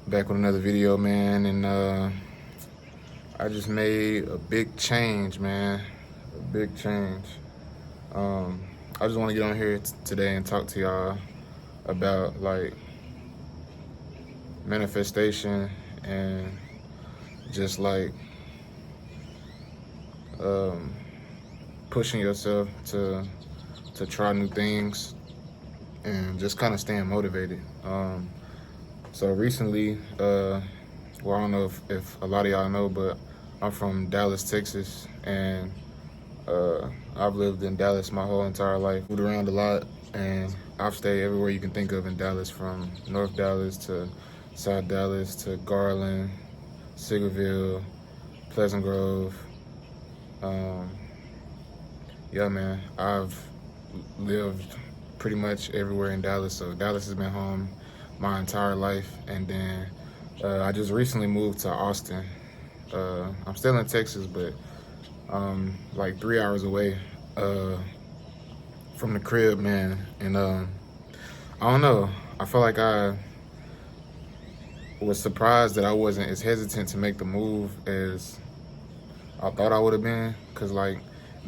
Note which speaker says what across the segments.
Speaker 1: Back with another video, man, and I just made a big change, man. A big change. I just want to get on here today and talk to y'all about like manifestation and just like um, pushing yourself to try new things and just kind of staying motivated. So recently, well, I don't know if a lot of y'all know, but I'm from Dallas, Texas, and I've lived in Dallas my whole entire life. Moved around a lot, and I've stayed everywhere you can think of in Dallas, from North Dallas to South Dallas to Garland, Sigerville, Pleasant Grove. Um, yeah, man, I've lived pretty much everywhere in Dallas, so Dallas has been home my entire life. And then I just recently moved to Austin. I'm still in Texas, but like 3 hours away from the crib, man. And I don't know, I feel like I was surprised that I wasn't as hesitant to make the move as I thought I would have been, because like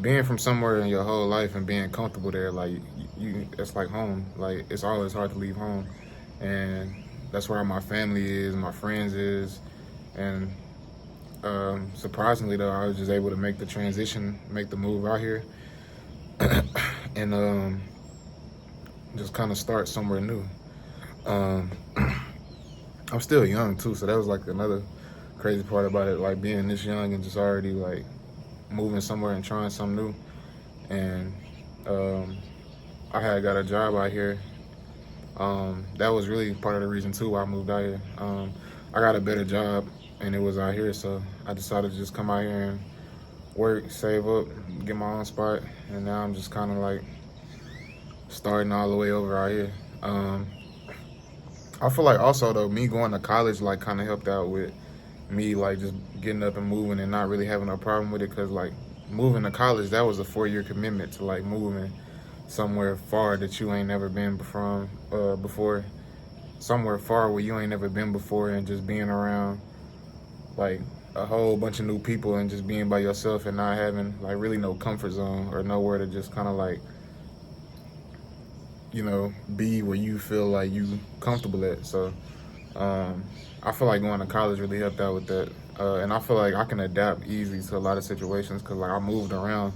Speaker 1: being from somewhere in your whole life and being comfortable there, like you it's like home. Like it's always hard to leave home, and that's where my family is, my friends is. And surprisingly though, I was just able to make the transition, make the move out here, and just kind of start somewhere new. um, I'm still young too, so that was like another crazy part about it, like being this young and just already like moving somewhere and trying something new. And I had got a job out here. That was really part of the reason too why I moved out here. I got a better job and it was out here, so I decided to just come out here and work, save up, get my own spot, and now I'm just kind of like starting all the way over out here. I feel like also though, me going to college like kind of helped out with me like just getting up and moving and not really having a problem with it, because like moving to college, that was a 4-year commitment to like moving somewhere far that you ain't never been before, somewhere far where you ain't never been before, and just being around like a whole bunch of new people and just being by yourself and not having like really no comfort zone or nowhere to just kind of like, you know, be where you feel like you comfortable at. So I feel like going to college really helped out with that. And I feel like I can adapt easy to a lot of situations, because like I moved around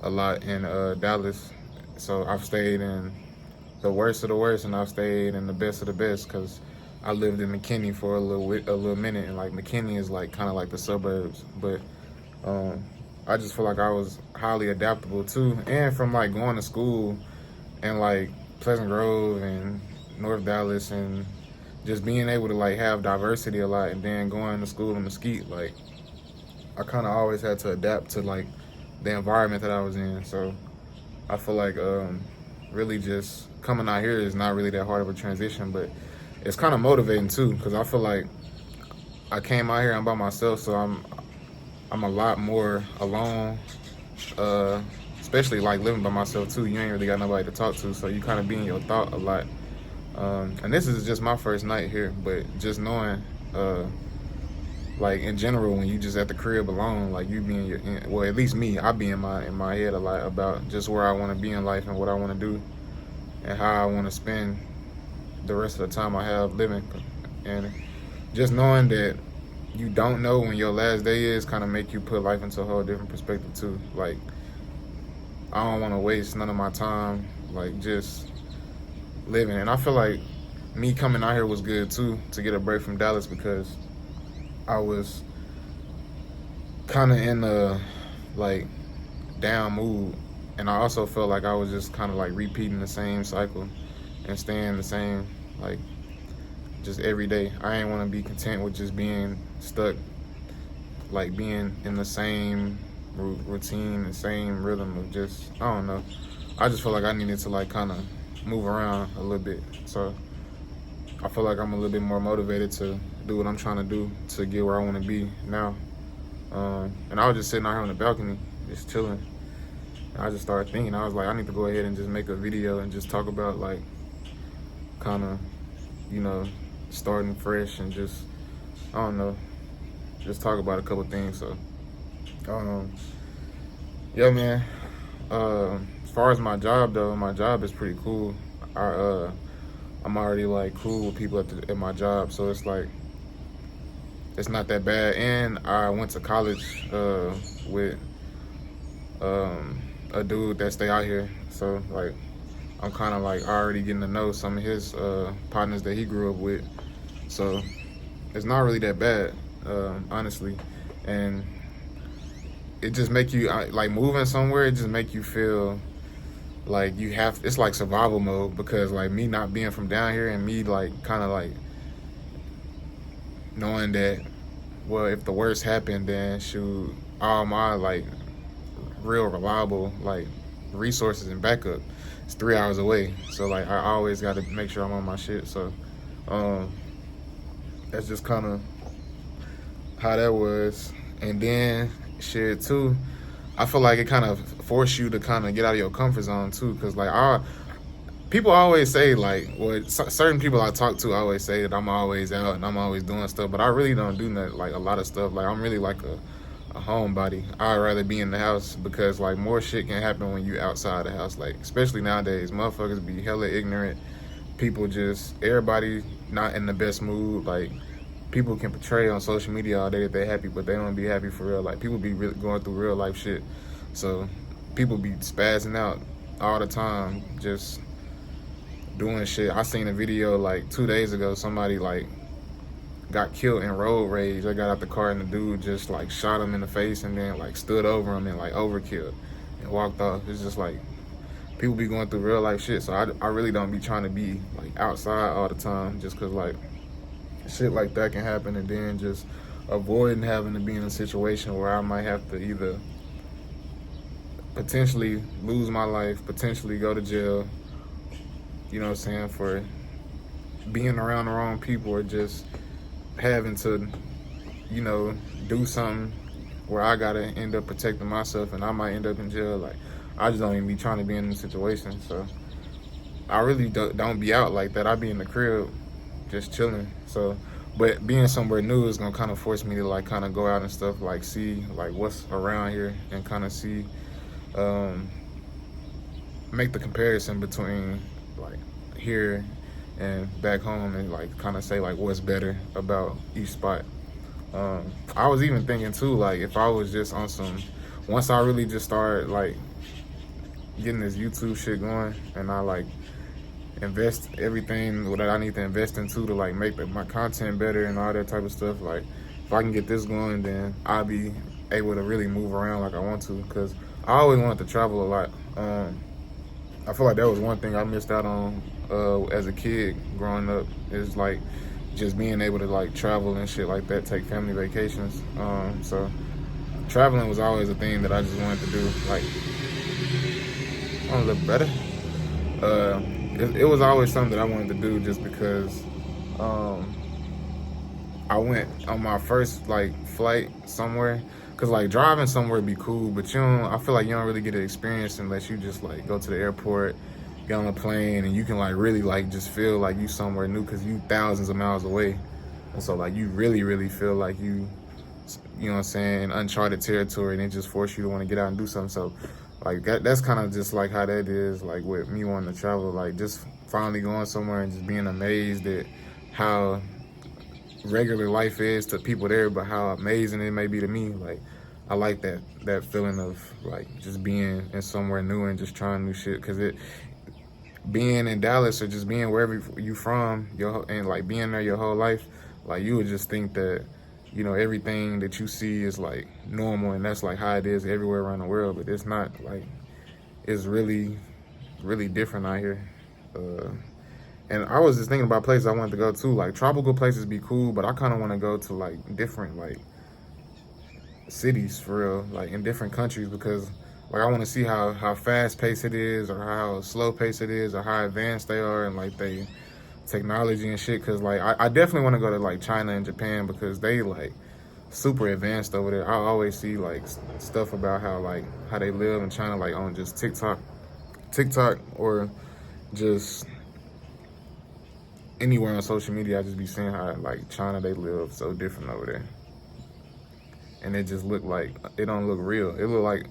Speaker 1: a lot in Dallas. So I've stayed in the worst of the worst, and I've stayed in the best of the best, because I lived in McKinney for a little minute, and like McKinney is like kind of like the suburbs. But I just feel like I was highly adaptable too, and from like going to school and like Pleasant Grove and North Dallas, and just being able to like have diversity a lot, and then going to school in Mesquite, like I kind of always had to adapt to like the environment that I was in. So I feel like really just coming out here is not really that hard of a transition, but it's kind of motivating too, because I feel like I came out here, I'm by myself, so I'm a lot more alone, especially like living by myself too. You ain't really got nobody to talk to, so you kind of be in your thought a lot. And this is just my first night here, but just knowing, like in general, when you just at the crib alone, like you be in well, at least me, I be in my head a lot about just where I want to be in life and what I want to do and how I want to spend the rest of the time I have living. And just knowing that you don't know when your last day is kind of make you put life into a whole different perspective too. Like I don't want to waste none of my time, like just living. And I feel like me coming out here was good too, to get a break from Dallas, because I was kind of in a like down mood, and I also felt like I was just kind of like repeating the same cycle and staying the same, like just every day. I ain't want to be content with just being stuck, like being in the same routine, the same rhythm of just, I don't know. I just feel like I needed to like kind of move around a little bit. So I feel like I'm a little bit more motivated to do what I'm trying to do to get where I want to be now. And I was just sitting out here on the balcony, just chilling. And I just started thinking, I was like, I need to go ahead and just make a video and just talk about like kind of, you know, starting fresh and just, I don't know, just talk about a couple things. So, um, yeah, man. As far as my job though, my job is pretty cool. I'm already like cool with people at my job, so it's like it's not that bad. And I went to college with a dude that stay out here, so like I'm kind of like already getting to know some of his partners that he grew up with, so it's not really that bad, honestly. And it just make you like moving somewhere. It just make you feel like you have. It's like survival mode because like me not being from down here and me like kind of like knowing that, well, if the worst happened, then shoot, all my like real reliable like resources and backup, it's 3 hours away. So like I always got to make sure I'm on my shit. So um, that's just kind of how that was. And then shit too, I feel like it kind of forced you to kind of get out of your comfort zone too, because like people always say like, well, certain people I talk to always say that I'm always out and I'm always doing stuff, but I really don't do that, like a lot of stuff. Like I'm really like a homebody. I'd rather be in the house because like more shit can happen when you outside the house. Like especially nowadays, motherfuckers be hella ignorant. People just everybody not in the best mood. Like people can portray on social media all day that they happy, but they don't be happy for real. Like people be really going through real life shit. So people be spazzing out all the time, just doing shit. I seen a video like 2 days ago. Somebody like got killed in road rage. They got out the car and the dude just like shot him in the face and then like stood over him and like overkill and walked off. It's just like people be going through real life shit. So I really don't be trying to be like outside all the time just cause like shit like that can happen, and then just avoiding having to be in a situation where I might have to either potentially lose my life, potentially go to jail, you know what I'm saying, for being around the wrong people, or just having to, you know, do something where I gotta end up protecting myself and I might end up in jail. Like, I just don't even be trying to be in the situation. So I really don't be out like that. I be in the crib just chilling. So, but being somewhere new is gonna kind of force me to like kind of go out and stuff, like see like what's around here and kind of see, make the comparison between like here and back home, and like kind of say like what's better about each spot. I was even thinking too, like if I was just on some, once I really just started like getting this YouTube shit going and I like invest everything that I need to invest into to like make my content better and all that type of stuff, like if I can get this going, then I'll be able to really move around like I want to, because I always wanted to travel a lot. I feel like that was one thing I missed out on as a kid growing up, is like just being able to like travel and shit like that, take family vacations. So traveling was always a thing that I just wanted to do. Like, I want to look better. It was always something that I wanted to do just because I went on my first like flight somewhere, cause like driving somewhere be cool, but I feel like you don't really get the experience unless you just like go to the airport, get on a plane, and you can like really like just feel like you somewhere new, cause you thousands of miles away, and so like you really feel like you know what I'm saying, in uncharted territory, and it just force you to want to get out and do something. So like that's kind of just like how that is like with me wanting to travel, like just finally going somewhere and just being amazed at how regular life is to people there, but how amazing it may be to me. Like I like that feeling of like just being in somewhere new and just trying new shit, because being in Dallas or just being wherever you from and like being there your whole life, like you would just think that, you know, everything that you see is like normal and that's like how it is everywhere around the world, but it's not. Like it's really different out here. And I was just thinking about places I wanted to go to. Like tropical places be cool, but I kind of want to go to like different like cities for real, like in different countries, because like I want to see how fast paced it is, or how slow paced it is, or how advanced they are, and like they technology and shit. Because like I definitely want to go to like China and Japan, because they like super advanced over there. I always see like stuff about how they live in China, like on just TikTok, or just anywhere on social media, I just be seeing how like China, they live so different over there, and it just look like it don't look real. It look like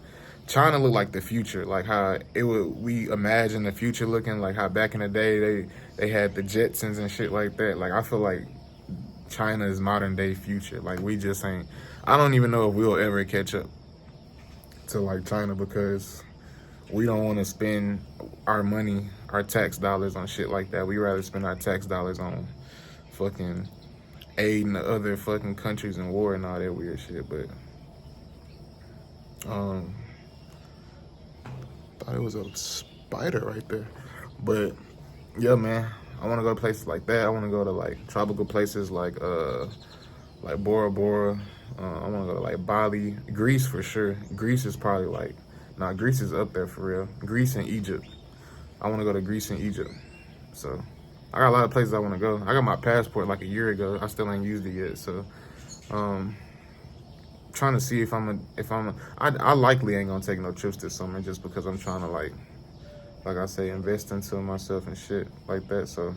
Speaker 1: China look like the future, like how it would we imagine the future looking, like how back in the day they had the Jetsons and shit like that. Like I feel like China is modern day future. Like we just ain't. I don't even know if we'll ever catch up to like China because we don't want to spend our money, our tax dollars on shit like that. We rather spend our tax dollars on fucking aiding the other fucking countries in war and all that weird shit. But thought it was a spider right there. But yeah, man, I want to go to places like that. I want to go to like tropical places like Bora Bora. I want to go to like Bali, Greece for sure. Greece is probably like, Greece is up there for real. Greece and Egypt. I want to go to Greece and Egypt. So I got a lot of places I want to go. I got my passport like a year ago. I still ain't used it yet. So trying to see if I likely ain't gonna take no trips this summer just because I'm trying to like I say, invest into myself and shit like that. So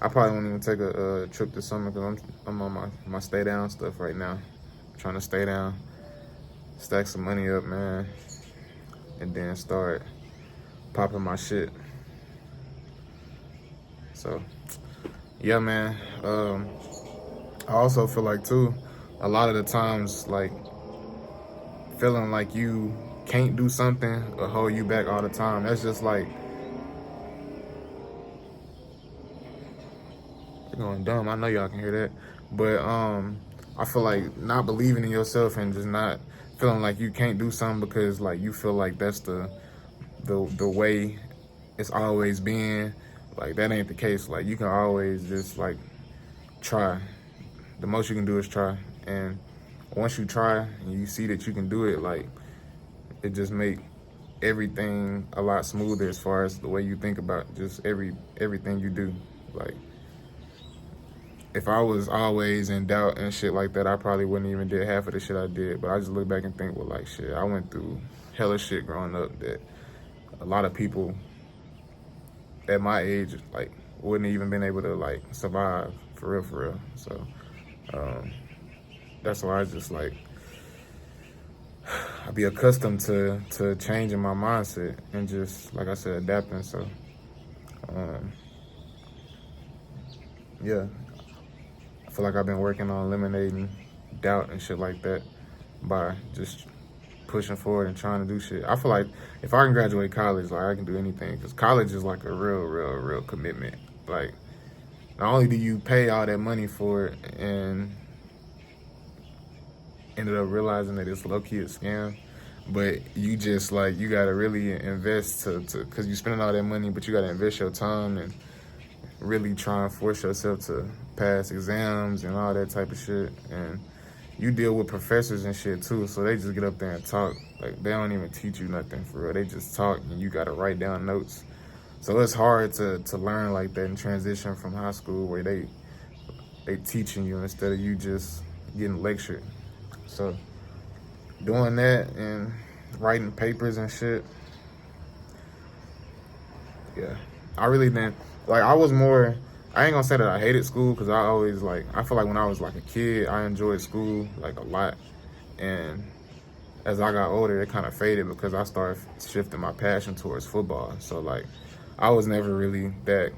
Speaker 1: I probably won't even take a trip this summer because I'm on my stay down stuff right now. Trying to stay down, stack some money up, man, and then start popping my shit. So yeah, man. I also feel like too, a lot of the times, like feeling like you can't do something or hold you back all the time. That's just like you're going dumb. I know y'all can hear that, but I feel like not believing in yourself and just not feeling like you can't do something because like you feel like that's the way it's always been. Like that ain't the case. Like you can always just like try. The most you can do is try, and once you try and you see that you can do it, like it just make everything a lot smoother as far as the way you think about just everything you do. Like if I was always in doubt and shit like that, I probably wouldn't even did half of the shit I did. But I just look back and think, well, like shit, I went through hella shit growing up that a lot of people at my age like wouldn't even been able to like survive for real. So that's why I just like I be accustomed to changing my mindset and just like I said, adapting. So yeah, I feel like I've been working on eliminating doubt and shit like that by just pushing forward and trying to do shit. I feel like if I can graduate college, like I can do anything because college is like a real commitment. Like not only do you pay all that money for it and ended up realizing that it's low-key a scam, but you just like you gotta really invest to because you spending all that money, but you gotta invest your time and really try and force yourself to pass exams and all that type of shit. And you deal with professors and shit too, so they just get up there and talk. Like they don't even teach you nothing for real. They just talk and you gotta write down notes. So it's hard to learn like that and transition from high school where they teaching you instead of you just getting lectured. So doing that and writing papers and shit, yeah. I really didn't, like I was more, I ain't gonna say that I hated school because I always like, I feel like when I was like a kid, I enjoyed school like a lot. And as I got older, it kind of faded because I started shifting my passion towards football. So like, I was never really that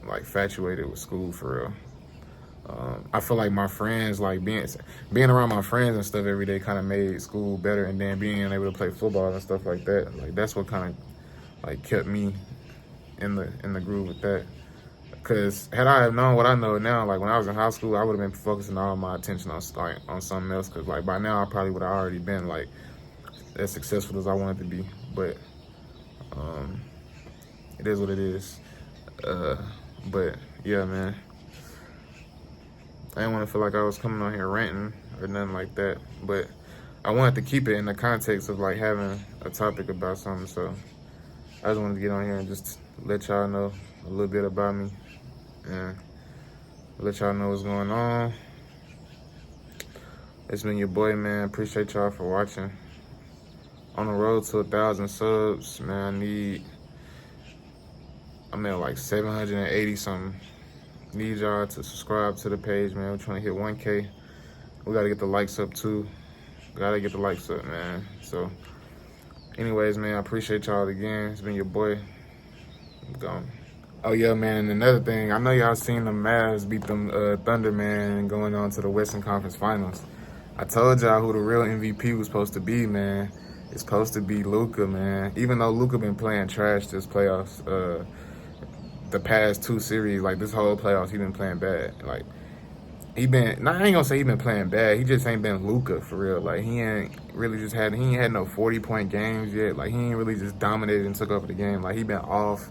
Speaker 1: like infatuated with school for real. I feel like my friends, like being around my friends and stuff every day kind of made school better. And then being able to play football and stuff like that, like that's what kind of like kept me in the groove with that. Cause had I have known what I know now, like when I was in high school, I would have been focusing all my attention on on something else. Cause like by now I probably would have already been like as successful as I wanted to be. But it is what it is. But yeah, man. I didn't want to feel like I was coming on here ranting or nothing like that, but I wanted to keep it in the context of like having a topic about something. So I just wanted to get on here and just let y'all know a little bit about me and let y'all know what's going on. It's been your boy, man. Appreciate y'all for watching. On the road to 1,000 subs, man. I'm at like 780 something. Need y'all to subscribe to the page, man. We're trying to hit 1K. We gotta get the likes up too. Gotta get the likes up, man. So, anyways, man, I appreciate y'all again. It's been your boy. I'm gone. Oh yeah, man. And another thing, I know y'all seen the Mavs beat them Thunder, man, going on to the Western Conference Finals. I told y'all who the real MVP was supposed to be, man. It's supposed to be Luka, man. Even though Luka been playing trash this playoffs, the past two series, like this whole playoffs, he been playing bad. Like I ain't gonna say he been playing bad. He just ain't been Luka for real. Like he ain't had no 40-point games yet. Like he ain't really just dominated and took over the game. Like he been off,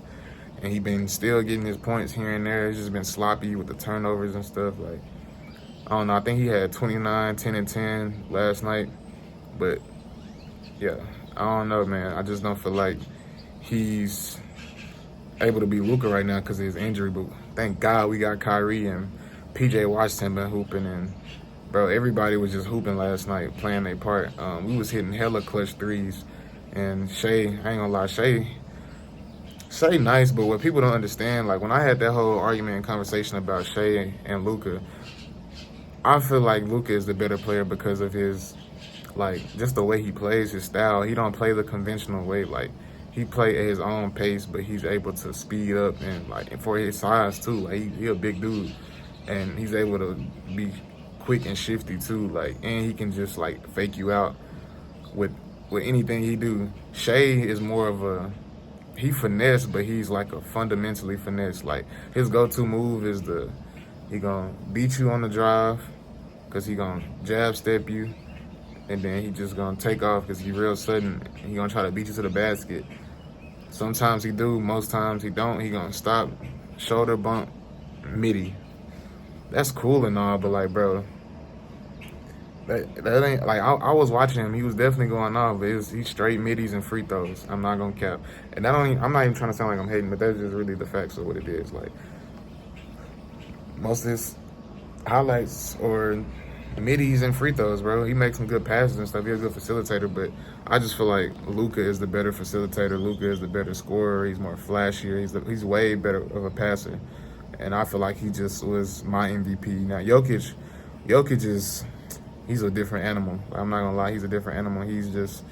Speaker 1: and he been still getting his points here and there. It's just been sloppy with the turnovers and stuff. Like I don't know. I think he had 29, 10, and 10 last night. But yeah, I don't know, man. I just don't feel like he's able to be Luka right now because of his injury. But thank God we got Kyrie and PJ Washington been hooping, and bro, everybody was just hooping last night, playing their part. We was hitting hella clutch threes, and Shea, I ain't gonna lie, Shea nice, but what people don't understand, like when I had that whole argument and conversation about Shea and Luka, I feel like Luka is the better player because of his, like, just the way he plays, his style. He don't play the conventional way. Like, he play at his own pace, but he's able to speed up and, like, and for his size, too. Like, he a big dude, and he's able to be quick and shifty, too. Like, and he can just, like, fake you out with anything he do. Shea is more of a, he finesse, but he's, like, a fundamentally finesse. Like, his go-to move is he gonna beat you on the drive because he gonna jab step you, and then he just gonna take off because he real sudden. He gonna try to beat you to the basket. Sometimes he do, most times he don't. He gonna stop, shoulder bump, midi. That's cool and all, but like, bro, that ain't like I was watching him. He was definitely going off, but he's straight middies and free throws. I'm not gonna cap, and I'm not even trying to sound like I'm hating, but that's just really the facts of what it is. Like most of his highlights or middies and free throws, bro. He makes some good passes and stuff. He's a good facilitator, but I just feel like Luka is the better facilitator. Luka is the better scorer. He's more flashier. He's way better of a passer, and I feel like he just was my MVP. Now Jokic he's a different animal. I'm not gonna lie, he's a different animal. He's just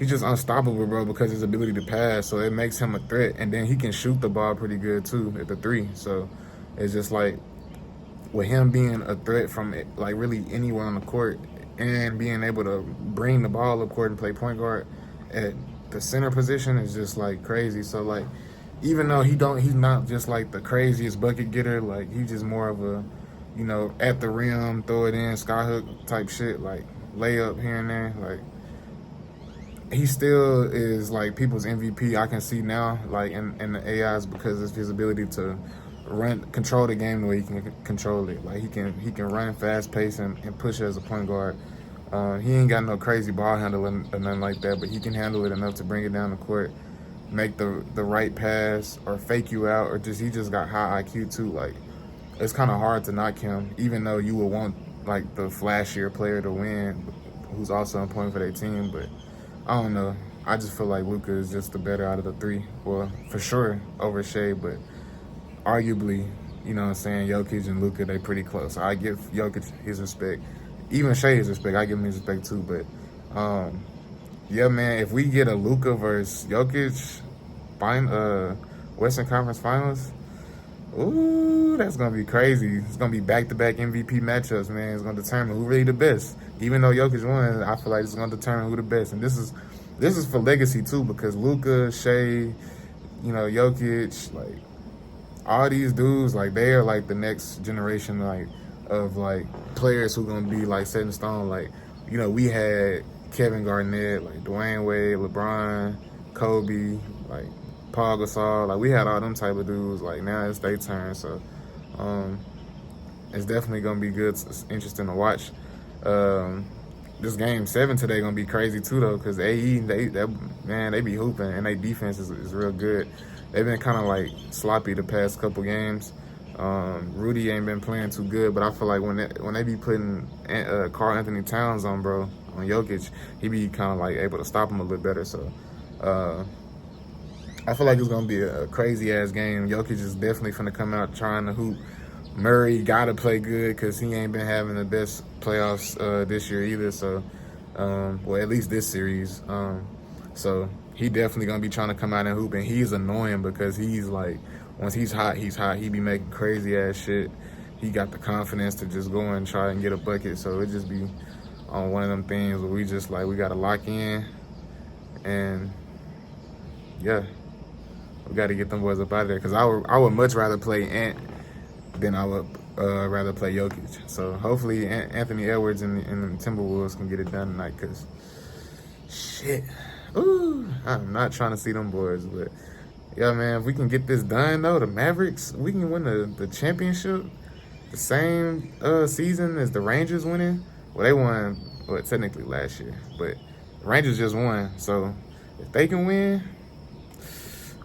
Speaker 1: unstoppable, bro, because his ability to pass. So it makes him a threat, and then he can shoot the ball pretty good too at the three. So it's just like, with him being a threat from like really anywhere on the court and being able to bring the ball up court and play point guard at the center position is just like crazy. So like, even though he's not just like the craziest bucket getter, like he's just more of a, you know, at the rim, throw it in, skyhook type shit, like layup here and there. Like he still is like people's MVP. I can see now, like in the AIs, because of his ability to control the game the way he can control it. Like he can run fast pace and push as a point guard. He ain't got no crazy ball handling or nothing like that, but he can handle it enough to bring it down the court, make the right pass, or fake you out, or he just got high IQ too. Like it's kind of hard to knock him, even though you would want like the flashier player to win, who's also important for their team. But I don't know. I just feel like Luka is just the better out of the three. Well, for sure over Shea, but arguably, you know what I'm saying, Jokic and Luka, they pretty close. I give Jokic his respect. Even Shea his respect. I give him his respect too. But yeah, man, if we get a Luka versus Jokic Western Conference Finals, ooh, that's gonna be crazy. It's gonna be back-to-back MVP matchups, man. It's gonna determine who really the best. Even though Jokic won, I feel like it's gonna determine who the best. And this is for legacy too, because Luka, Shea, you know, Jokic, like all these dudes, like they are like the next generation, like of like players who gonna be like set in stone. Like, you know, we had Kevin Garnett, like Dwayne Wade, LeBron, Kobe, like Paul Gasol. Like we had all them type of dudes. Like now it's their turn, so it's definitely gonna be good. It's interesting to watch. This game 7 today gonna be crazy too though, because AE they be hooping, and their defense is real good. They've been kind of like sloppy the past couple games. Rudy ain't been playing too good, but I feel like when they be putting Karl Anthony Towns on Jokic, he be kind of like able to stop him a little better. So I feel like it's gonna be a crazy ass game. Jokic is definitely finna come out trying to hoop. Murray gotta play good because he ain't been having the best playoffs this year either. So, well, at least this series. So he definitely gonna be trying to come out and hoop, and he's annoying because he's like, once he's hot, he's hot. He be making crazy ass shit. He got the confidence to just go and try and get a bucket. So it just be on one of them things where we just like we gotta lock in, and yeah, we gotta get them boys up out of there. Cause I would much rather play Ant than I would rather play Jokic. So hopefully Anthony Edwards and the Timberwolves can get it done tonight. Cause shit, ooh, I'm not trying to see them boys, but yeah, man, if we can get this done though, the Mavericks, we can win the championship the same season as the Rangers winning. Well, they won, well, technically last year, but the Rangers just won. So if they can win,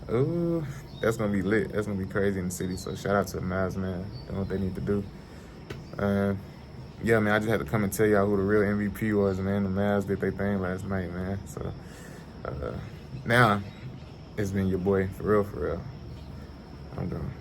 Speaker 1: oh, that's gonna be lit. That's gonna be crazy in the city. So shout out to the Mavs, man. Doing what they need to do. Yeah, man, I just had to come and tell y'all who the real MVP was, man. The Mavs did their thing last night, man. So now it's been your boy, for real, for real. I'm done.